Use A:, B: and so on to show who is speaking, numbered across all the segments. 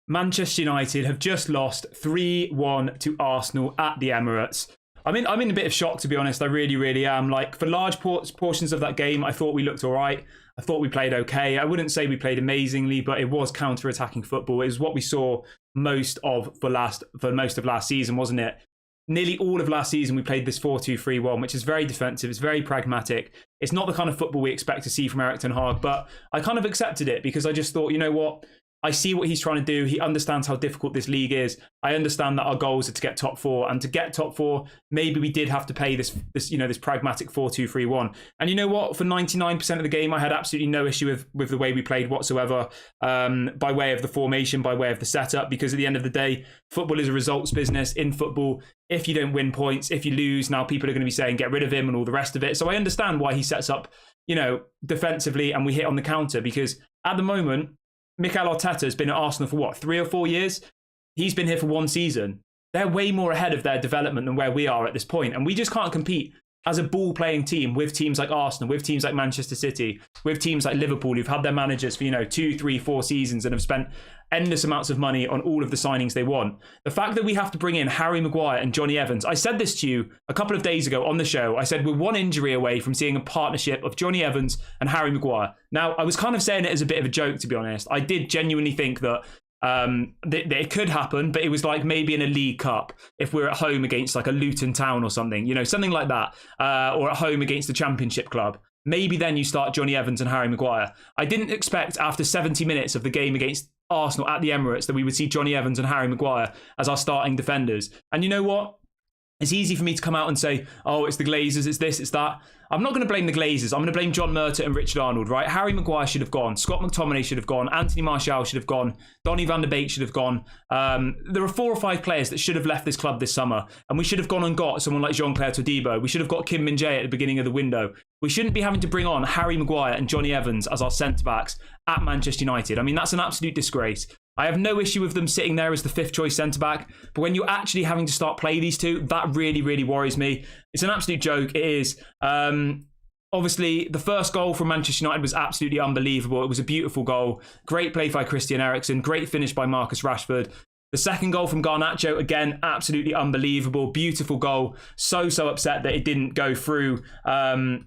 A: Manchester United have just lost 3-1 to Arsenal at the Emirates. I'm in a bit of shock, to be honest. I really, really am. Like, for large portions of that game, I thought we looked all right. I thought we played okay. I wouldn't say we played amazingly, but it was counter-attacking football. It was what we saw for most of last season, wasn't it? Nearly all of last season, we played this 4-2-3-1, which is very defensive. It's very pragmatic. It's not the kind of football we expect to see from Erik ten Hag, but I kind of accepted it because I just thought, you know what? I see what he's trying to do. He understands how difficult this league is. I understand that our goals are to get top four, and to get top four, maybe we did have to pay this pragmatic 4-2-3-1. And you know what? For 99% of the game, I had absolutely no issue with the way we played whatsoever, by way of the formation, by way of the setup, because at the end of the day, football is a results business. In football, if you don't win points, if you lose, now people are going to be saying, get rid of him and all the rest of it. So I understand why he sets up, defensively, and we hit on the counter, because at the moment, Mikel Arteta has been at Arsenal for what, 3 or 4 years? He's been here for 1 season. They're way more ahead of their development than where we are at this point. And we just can't compete as a ball-playing team with teams like Arsenal, with teams like Manchester City, with teams like Liverpool, who've had their managers for, 2, 3, 4 seasons and have spent endless amounts of money on all of the signings they want. The fact that we have to bring in Harry Maguire and Johnny Evans, I said this to you a couple of days ago on the show. I said we're 1 injury away from seeing a partnership of Johnny Evans and Harry Maguire. Now, I was kind of saying it as a bit of a joke, to be honest. I did genuinely think that that it could happen, but it was like maybe in a League Cup if we're at home against like a Luton Town or something, something like that, or at home against the Championship club. Maybe then you start Johnny Evans and Harry Maguire. I didn't expect after 70 minutes of the game against Arsenal at the Emirates that we would see Johnny Evans and Harry Maguire as our starting defenders. And you know what? It's easy for me to come out and say, oh, it's the Glazers, it's this, it's that. I'm not going to blame the Glazers. I'm going to blame John Murtaugh and Richard Arnold, right? Harry Maguire should have gone. Scott McTominay should have gone. Anthony Martial should have gone. Donny van der Beek should have gone. There are 4 or 5 players that should have left this club this summer. And we should have gone and got someone like Jean-Claire Todibo. We should have got Kim Min-jae at the beginning of the window. We shouldn't be having to bring on Harry Maguire and Johnny Evans as our centre-backs at Manchester United. I mean, that's an absolute disgrace. I have no issue with them sitting there as the 5th choice centre-back, but when you're actually having to start play these two, that really, really worries me. It's an absolute joke. It is. Obviously, the first goal from Manchester United was absolutely unbelievable. It was a beautiful goal. Great play by Christian Eriksen. Great finish by Marcus Rashford. The second goal from Garnacho, again, absolutely unbelievable. Beautiful goal. So upset that it didn't go through. So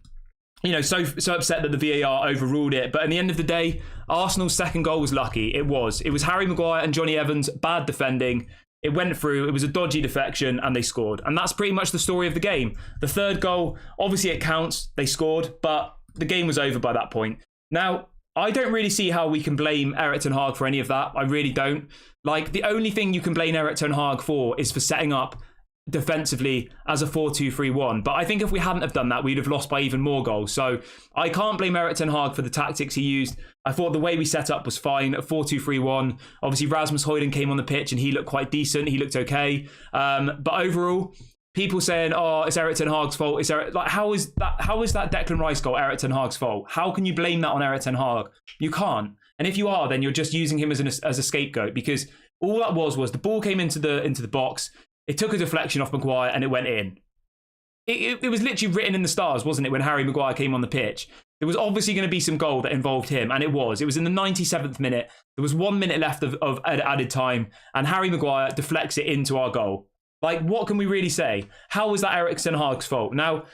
A: upset that the VAR overruled it. But at the end of the day, Arsenal's second goal was lucky. It was Harry Maguire and Johnny Evans, bad defending. It went through, it was a dodgy deflection, and they scored. And that's pretty much the story of the game. The third goal, obviously it counts, they scored, but the game was over by that point. Now, I don't really see how we can blame Erik ten Hag for any of that. I really don't. Like, the only thing you can blame Erik ten Hag for is for setting up defensively as a 4-2-3-1. But I think if we hadn't have done that, we'd have lost by even more goals. So I can't blame Erik ten Hag for the tactics he used. I thought the way we set up was fine, a 4-2-3-1. Obviously, Rasmus Højlund came on the pitch and he looked quite decent. He looked okay. But overall, people saying, oh, it's Erik ten Hag's fault. How is that Declan Rice goal Erik ten Hag's fault? How can you blame that on Erik ten Hag? You can't. And if you are, then you're just using him as a scapegoat, because all that was the ball came into the box. It took a deflection off Maguire and it went in. It was literally written in the stars, wasn't it, when Harry Maguire came on the pitch? There was obviously going to be some goal that involved him, and it was. It was in the 97th minute. There was 1 minute left of added time, and Harry Maguire deflects it into our goal. Like, what can we really say? How was that Erik ten Hag's fault? Now,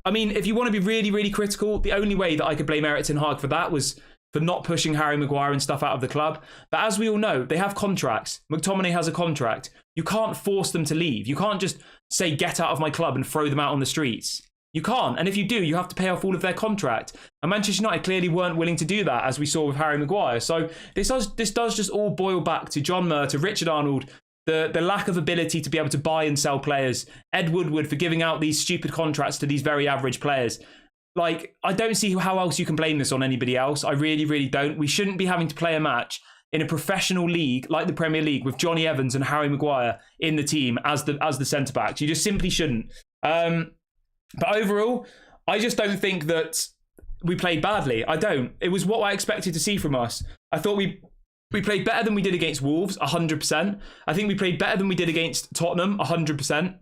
A: I mean, if you want to be really, really critical, the only way that I could blame Erik ten Hag for that was for not pushing Harry Maguire and stuff out of the club. But as we all know, they have contracts. McTominay has a contract. You can't force them to leave. You can't just say, get out of my club and throw them out on the streets. You can't. And if you do, you have to pay off all of their contract. And Manchester United clearly weren't willing to do that, as we saw with Harry Maguire. So this does just all boil back to John Murtaugh, Richard Arnold, the lack of ability to be able to buy and sell players, Ed Woodward for giving out these stupid contracts to these very average players. Like, I don't see how else you can blame this on anybody else. I really, really don't. We shouldn't be having to play a match in a professional league like the Premier League with Johnny Evans and Harry Maguire in the team as the centre-backs. You just simply shouldn't. But overall, I just don't think that we played badly. I don't. It was what I expected to see from us. I thought we played better than we did against Wolves, 100%. I think we played better than we did against Tottenham, 100%.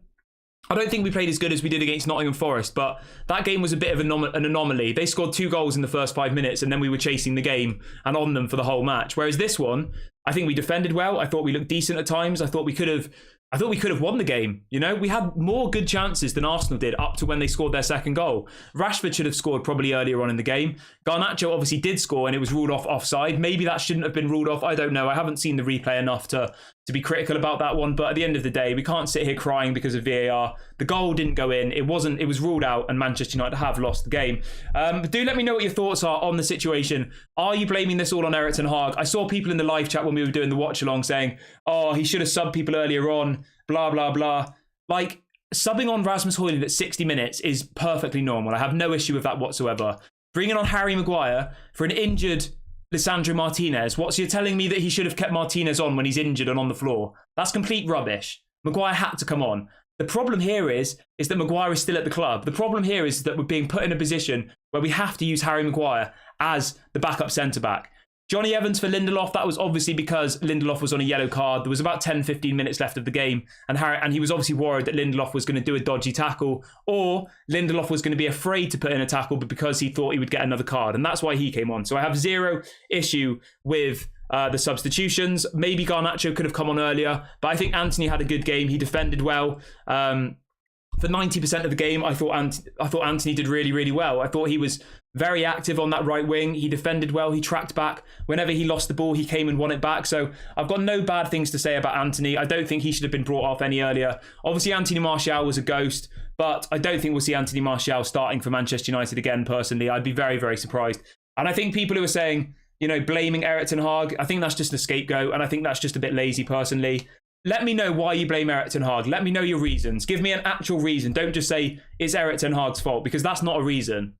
A: I don't think we played as good as we did against Nottingham Forest, but that game was a bit of an anomaly. They scored 2 goals in the first 5 minutes and then we were chasing the game and on them for the whole match. Whereas this one, I think we defended well. I thought we looked decent at times. I thought we could have won the game. You know, we had more good chances than Arsenal did up to when they scored their second goal. Rashford should have scored probably earlier on in the game. Garnacho obviously did score and it was ruled off offside. Maybe that shouldn't have been ruled off. I don't know. I haven't seen the replay enough to be critical about that one. But at the end of the day, we can't sit here crying because of VAR. The goal didn't go in. It was ruled out and Manchester United have lost the game. But do let me know what your thoughts are on the situation. Are you blaming this all on Erik ten Hag? I saw people in the live chat when we were doing the watch along saying, oh, he should have subbed people earlier on, blah, blah, blah. Like, subbing on Rasmus Højlund at 60 minutes is perfectly normal. I have no issue with that whatsoever. Bringing on Harry Maguire for an injured Lisandro Martinez. So you're telling me that he should have kept Martinez on when he's injured and on the floor? That's complete rubbish. Maguire had to come on. The problem here is that Maguire is still at the club. The problem here is that we're being put in a position where we have to use Harry Maguire as the backup centre-back. Johnny Evans for Lindelof, that was obviously because Lindelof was on a yellow card. There was about 10-15 minutes left of the game, and he was obviously worried that Lindelof was going to do a dodgy tackle, or Lindelof was going to be afraid to put in a tackle, but because he thought he would get another card, and that's why he came on. So I have zero issue with the substitutions. Maybe Garnacho could have come on earlier, but I think Anthony had a good game. He defended well. For 90% of the game, I thought Anthony did really, really well. I thought he was very active on that right wing. He defended well. He tracked back. Whenever he lost the ball, he came and won it back. So I've got no bad things to say about Anthony. I don't think he should have been brought off any earlier. Obviously, Anthony Martial was a ghost, but I don't think we'll see Anthony Martial starting for Manchester United again, personally. I'd be very, very surprised. And I think people who are saying, you know, blaming Erik ten Hag, I think that's just a scapegoat, and I think that's just a bit lazy, personally. Let me know why you blame Erik ten Hag. Let me know your reasons. Give me an actual reason. Don't just say it's Erik ten Hag's fault, because that's not a reason.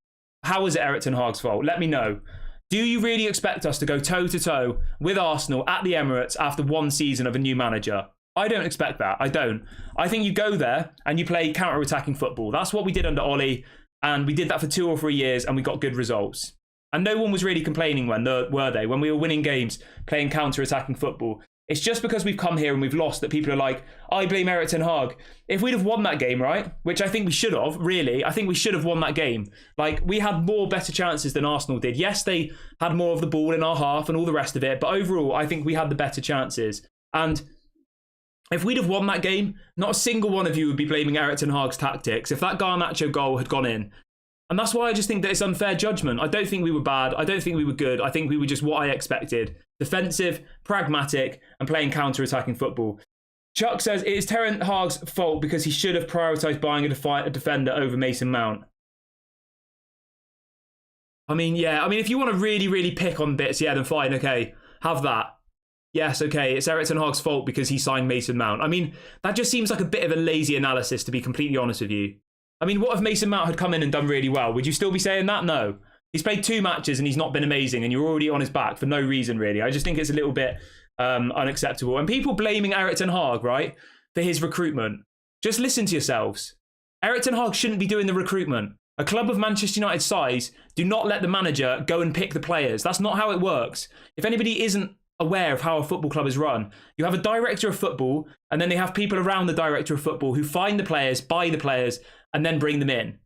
A: How is it Erik ten Hag's fault? Let me know. Do you really expect us to go toe-to-toe with Arsenal at the Emirates after one season of a new manager? I don't expect that. I don't. I think you go there and you play counter-attacking football. That's what we did under Ollie, and we did that for 2 or 3 years and we got good results. And no one was really complaining were they? When we were winning games, playing counter-attacking football. It's just because we've come here and we've lost that people are like, I blame Erik ten Hag. If we'd have won that game, right, which I think we should have, really, I think we should have won that game. Like, we had more better chances than Arsenal did. Yes, they had more of the ball in our half and all the rest of it, but overall, I think we had the better chances. And if we'd have won that game, not a single one of you would be blaming Erik ten Hag's tactics if that Garnacho goal had gone in. And that's why I just think that it's unfair judgment. I don't think we were bad. I don't think we were good. I think we were just what I expected. Defensive, pragmatic, and playing counter-attacking football. Chuck says, it is Ten Hag's fault because he should have prioritised buying a defender over Mason Mount. I mean, yeah. I mean, if you want to really, really pick on bits, yeah, then fine, okay. Have that. Yes, okay, it's Erik ten Hag's fault because he signed Mason Mount. I mean, that just seems like a bit of a lazy analysis, to be completely honest with you. I mean, what if Mason Mount had come in and done really well? Would you still be saying that? No. He's played 2 matches and he's not been amazing and you're already on his back for no reason, really. I just think it's a little bit unacceptable. And people blaming Erik ten Hag, right, for his recruitment. Just listen to yourselves. Erik ten Hag shouldn't be doing the recruitment. A club of Manchester United's size, do not let the manager go and pick the players. That's not how it works. If anybody isn't aware of how a football club is run, you have a director of football and then they have people around the director of football who find the players, buy the players, and then bring them in.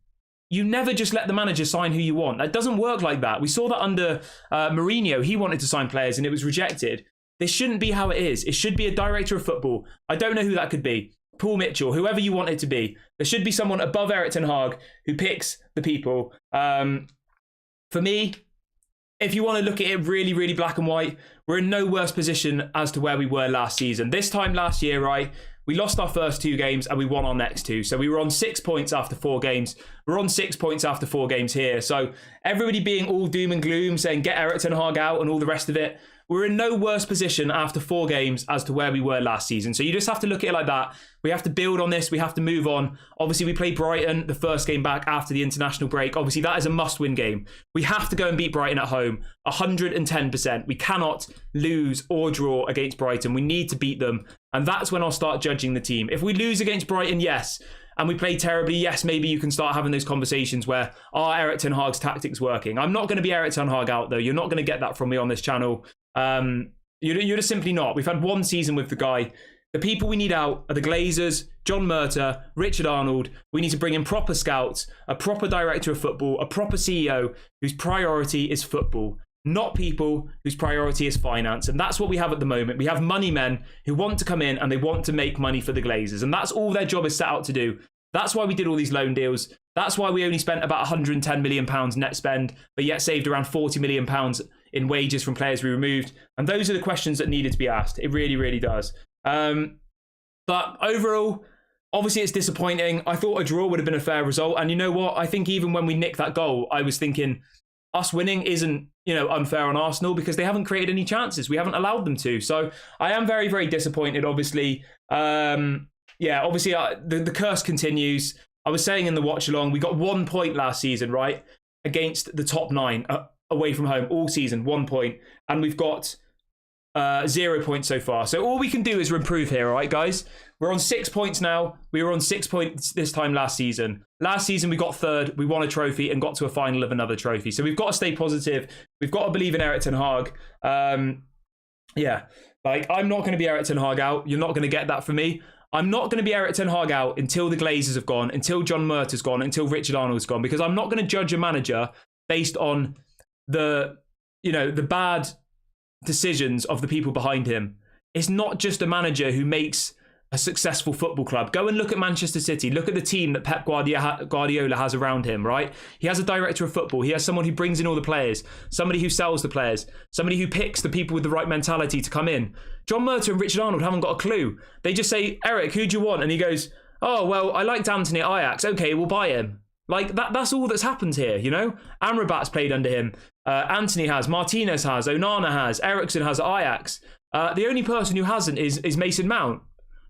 A: You never just let the manager sign who you want. That doesn't work like that. We saw that under Mourinho. He wanted to sign players and it was rejected. This shouldn't be how it is. It should be a director of football. I don't know who that could be. Paul Mitchell, whoever you want it to be. There should be someone above Erik ten Hag who picks the people. For me, if you want to look at it really, really black and white, we're in no worse position as to where we were last season. This time last year, right, we lost our first 2 games and we won our next 2. So we were on 6 points after 4 games. We're on 6 points after 4 games here. So everybody being all doom and gloom, saying get Erik ten Hag out and all the rest of it, we're in no worse position after 4 games as to where we were last season. So you just have to look at it like that. We have to build on this. We have to move on. Obviously, we play Brighton the first game back after the international break. Obviously, that is a must-win game. We have to go and beat Brighton at home, 110%. We cannot lose or draw against Brighton. We need to beat them. And that's when I'll start judging the team. If we lose against Brighton, yes, and we play terribly, yes, maybe you can start having those conversations where, are Erik ten Hag's tactics working? I'm not going to be Erik ten Hag out, though. You're not going to get that from me on this channel. You're just simply not. We've had 1 season with the guy. The people we need out are the Glazers, John Murtagh, Richard Arnold. We need to bring in proper scouts, a proper director of football, a proper CEO whose priority is football. not people whose priority is finance. And that's what we have at the moment. We have money men who want to come in and they want to make money for the Glazers. And that's all their job is set out to do. That's why we did all these loan deals. That's why we only spent about £110 million net spend, but yet saved around £40 million in wages from players we removed. And those are the questions that needed to be asked. It really, really does. But overall, obviously it's disappointing. I thought a draw would have been a fair result. And you know what? I think even when we nicked that goal, I was thinking us winning isn't, unfair on Arsenal because they haven't created any chances. We haven't allowed them to. So I am very, very disappointed, obviously. Obviously the curse continues. I was saying in the watch along, we got 1 point last season, right? Against the top 9 away from home all season, 1 point. And we've got 0 points so far. So all we can do is improve here, all right, guys? We're on 6 points now. We were on 6 points this time last season. Last season, we got third. We won a trophy and got to a final of another trophy. So we've got to stay positive. We've got to believe in Erik ten Hag. I'm not going to be Erik ten Hag out. You're not going to get that from me. I'm not going to be Erik ten Hag out until the Glazers have gone, until John Murtaugh's gone, until Richard Arnold's gone, because I'm not going to judge a manager based on the bad decisions of the people behind him. It's not just a manager who makes a successful football club. Go and look at Manchester City. Look at the team that Pep Guardiola has around him, right? He has a director of football. He has someone who brings in all the players, somebody who sells the players, somebody who picks the people with the right mentality to come in. John Murtaugh and Richard Arnold haven't got a clue. They just say, Eric, who do you want? And he goes, oh, well, I liked Anthony at Ajax. Okay, we'll buy him. Like, that's all that's happened here, Amrabat's played under him. Anthony has, Martinez has, Onana has, Eriksson has at Ajax. The only person who hasn't is Mason Mount.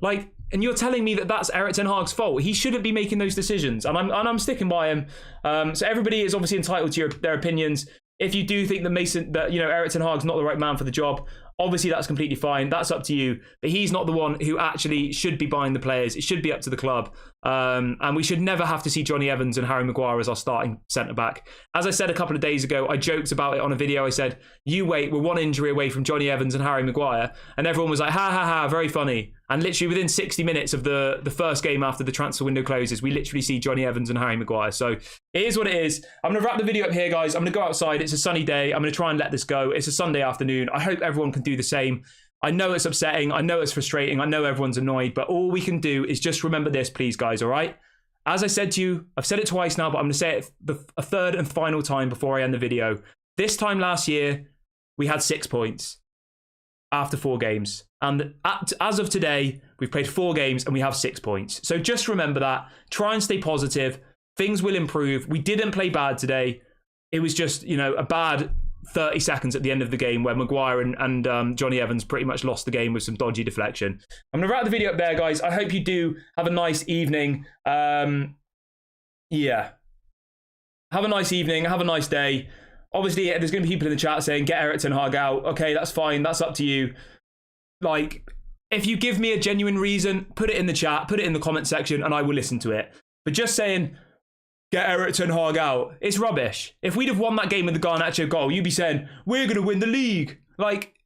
A: And you're telling me that that's Erik ten Hag's fault. He shouldn't be making those decisions, and I'm sticking by him. So everybody is obviously entitled to their opinions. If you do think that Erik ten Hag's not the right man for the job, obviously that's completely fine. That's up to you. But he's not the one who actually should be buying the players. It should be up to the club. And we should never have to see Johnny Evans and Harry Maguire as our starting centre-back. As I said a couple of days ago, I joked about it on a video. I said, you wait, we're one injury away from Johnny Evans and Harry Maguire. And everyone was like, ha, ha, ha, very funny. And literally within 60 minutes of the first game after the transfer window closes, we literally see Johnny Evans and Harry Maguire. So it is what it is. I'm going to wrap the video up here, guys. I'm going to go outside. It's a sunny day. I'm going to try and let this go. It's a Sunday afternoon. I hope everyone can do the same. I know it's upsetting. I know it's frustrating. I know everyone's annoyed. But all we can do is just remember this, please, guys, all right? As I said to you, I've said it twice now, but I'm going to say it a third and final time before I end the video. This time last year, we had 6 points after 4 games. And as of today, we've played 4 games and we have 6 points. So just remember that. Try and stay positive. Things will improve. We didn't play bad today. It was just, a bad 30 seconds at the end of the game where Maguire and Johnny Evans pretty much lost the game with some dodgy deflection. I'm going to wrap the video up there, guys. I hope you do have a nice evening. Have a nice evening. Have a nice day. Obviously, there's going to be people in the chat saying, get Erik ten Hag out. Okay, that's fine. That's up to you. If you give me a genuine reason, put it in the chat, put it in the comment section, and I will listen to it. But just saying, get Erik ten Hag out, it's rubbish. If we'd have won that game with the Garnacho goal, you'd be saying, we're going to win the league.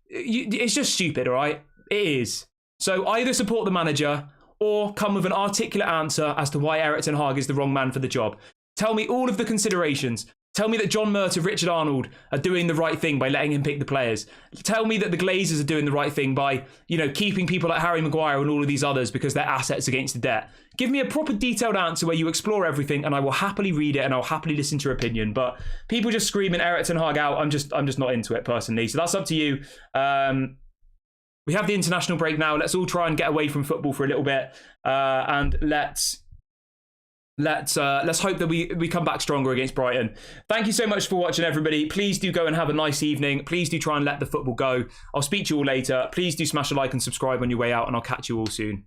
A: It's just stupid, all right? It is. So either support the manager or come with an articulate answer as to why Erik ten Hag is the wrong man for the job. Tell me all of the considerations. Tell me that John Murtaugh, Richard Arnold are doing the right thing by letting him pick the players. Tell me that the Glazers are doing the right thing by, keeping people like Harry Maguire and all of these others because they're assets against the debt. Give me a proper detailed answer where you explore everything and I will happily read it and I'll happily listen to your opinion. But people just screaming Erik ten Hag out, I'm just not into it personally. So that's up to you. We have the international break now. Let's all try and get away from football for a little bit. And let's hope that we come back stronger against Brighton. Thank you so much for watching, everybody. Please do go and have a nice evening. Please do try and let the football go. I'll speak to you all later. Please do smash a like and subscribe on your way out, and I'll catch you all soon.